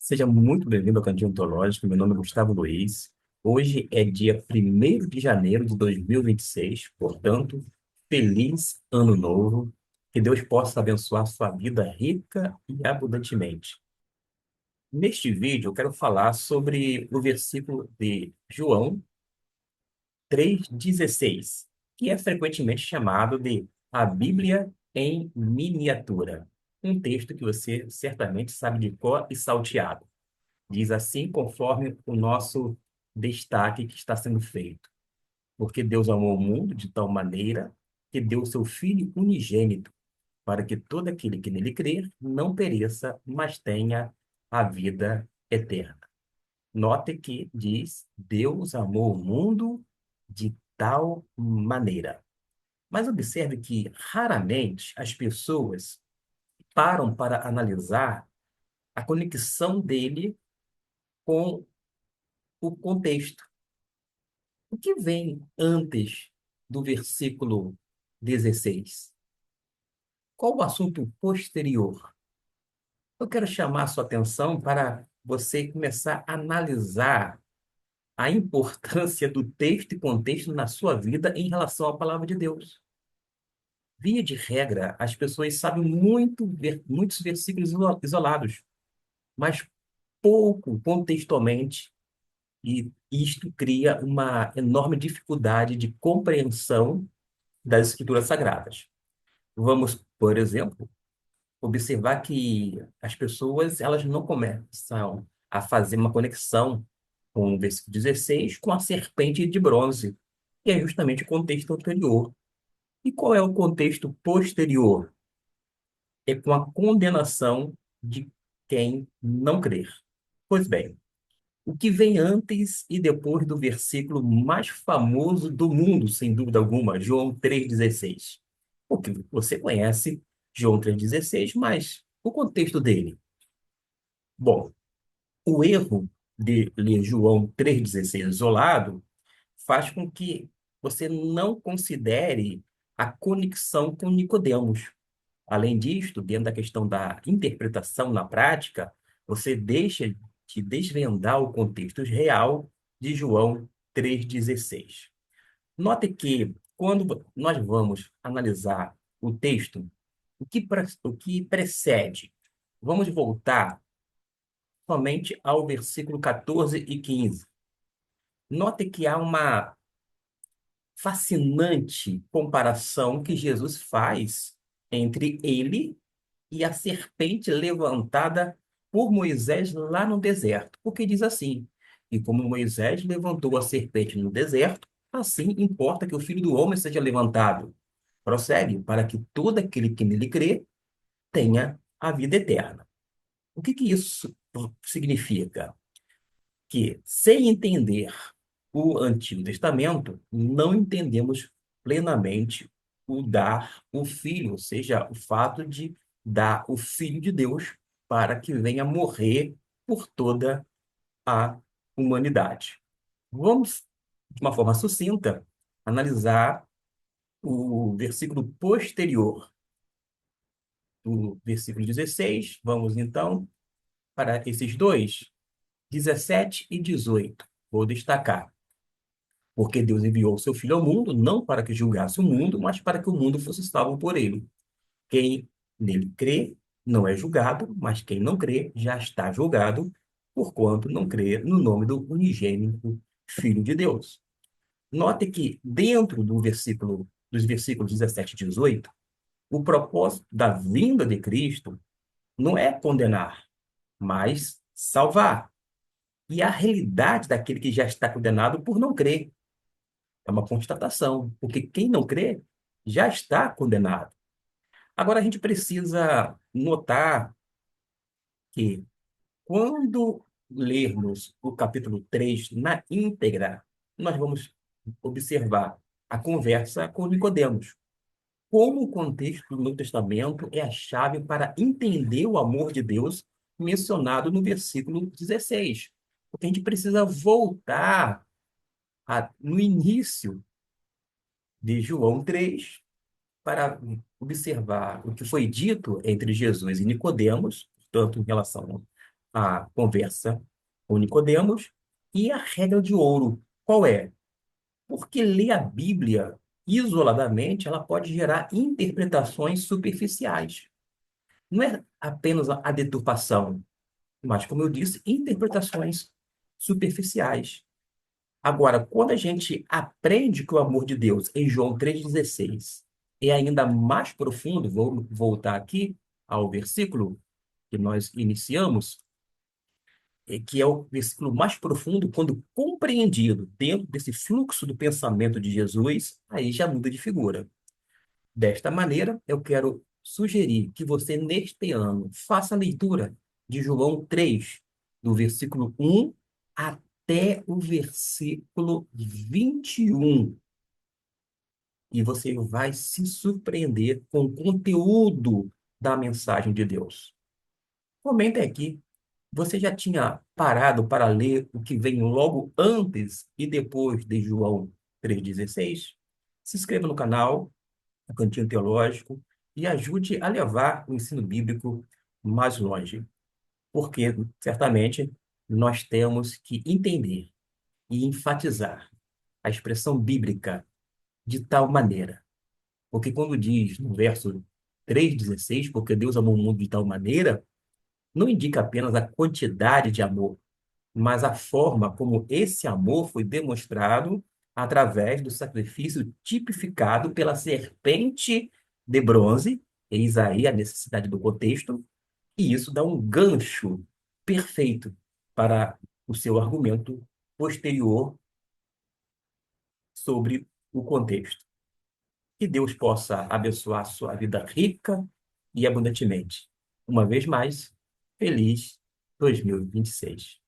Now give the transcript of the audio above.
Seja muito bem-vindo ao Cantinho Ontológico. Meu nome é Gustavo Luiz. Hoje é dia 1º de janeiro de 2026, portanto, feliz ano novo. Que Deus possa abençoar sua vida rica e abundantemente. Neste vídeo, eu quero falar sobre o versículo de João 3,16, que é frequentemente chamado de a Bíblia em miniatura. Um texto que você certamente sabe de cor e salteado. Diz assim, conforme o nosso destaque que está sendo feito. Porque Deus amou o mundo de tal maneira que deu o seu Filho unigênito, para que todo aquele que nele crer não pereça, mas tenha a vida eterna. Note que diz, Deus amou o mundo de tal maneira. Mas observe que raramente as pessoas param para analisar a conexão dele com o contexto. O que vem antes do versículo 16? Qual o assunto posterior? Eu quero chamar a sua atenção para você começar a analisar a importância do texto e contexto na sua vida em relação à palavra de Deus. Via de regra, as pessoas sabem muitos versículos isolados, mas pouco contextualmente, e isto cria uma enorme dificuldade de compreensão das Escrituras Sagradas. Vamos, por exemplo, observar que as pessoas elas não começam a fazer uma conexão com o versículo 16 com a serpente de bronze, que é justamente o contexto anterior. E qual é o contexto posterior? É com a condenação de quem não crer. Pois bem, o que vem antes e depois do versículo mais famoso do mundo, sem dúvida alguma, João 3,16. Porque você conhece João 3,16, mas o contexto dele. Bom, o erro de ler João 3,16 isolado faz com que você não considere a conexão com Nicodemos. Além disto, dentro da questão da interpretação na prática, você deixa de desvendar o contexto real de João 3,16. Note que, quando nós vamos analisar o texto, o que precede, vamos voltar somente ao versículo 14 e 15. Note que há uma fascinante comparação que Jesus faz entre ele e a serpente levantada por Moisés lá no deserto. Porque diz assim: e como Moisés levantou a serpente no deserto, assim importa que o Filho do Homem seja levantado. Prossegue, para que todo aquele que nele crê tenha a vida eterna. O que que isso significa? Que, sem entender o Antigo Testamento, não entendemos plenamente o dar o Filho, ou seja, o fato de dar o Filho de Deus para que venha morrer por toda a humanidade. Vamos, de uma forma sucinta, analisar o versículo posterior do versículo 16. Vamos, então, para esses dois, 17 e 18. Vou destacar. Porque Deus enviou o seu Filho ao mundo, não para que julgasse o mundo, mas para que o mundo fosse salvo por ele. Quem nele crê não é julgado, mas quem não crê já está julgado, porquanto não crê no nome do unigênito Filho de Deus. Note que dentro dos versículos 17 e 18, o propósito da vinda de Cristo não é condenar, mas salvar. E a realidade daquele que já está condenado por não crer. É uma constatação, porque quem não crê já está condenado. Agora a gente precisa notar que quando lermos o capítulo 3 na íntegra, nós vamos observar a conversa com Nicodemos. Como o contexto do Novo Testamento é a chave para entender o amor de Deus mencionado no versículo 16. Porque a gente precisa voltar no início de João 3 para observar o que foi dito entre Jesus e Nicodemos, tanto em relação a conversa com Nicodemos e a regra de ouro. Qual é? Porque ler a Bíblia isoladamente, ela pode gerar interpretações superficiais. Não é apenas a deturpação, mas, como eu disse, interpretações superficiais. Agora, quando a gente aprende que o amor de Deus, em João 3,16, é ainda mais profundo, vou voltar aqui ao versículo que nós iniciamos, que é o versículo mais profundo, quando compreendido dentro desse fluxo do pensamento de Jesus, aí já muda de figura. Desta maneira, eu quero sugerir que você, neste ano, faça a leitura de João 3, do versículo 1 até o versículo 21. E você vai se surpreender com o conteúdo da mensagem de Deus. Comenta aqui. Você já tinha parado para ler o que vem logo antes e depois de João 3,16? Se inscreva no canal, no Cantinho Teológico, e ajude a levar o ensino bíblico mais longe. Porque, certamente, nós temos que entender e enfatizar a expressão bíblica de tal maneira. Porque quando diz no verso 3,16, porque Deus amou o mundo de tal maneira, não indica apenas a quantidade de amor, mas a forma como esse amor foi demonstrado através do sacrifício tipificado pela serpente de bronze, eis aí a necessidade do contexto, e isso dá um gancho perfeito para o seu argumento posterior sobre o contexto. Que Deus possa abençoar a sua vida rica e abundantemente. Uma vez mais, feliz 2026.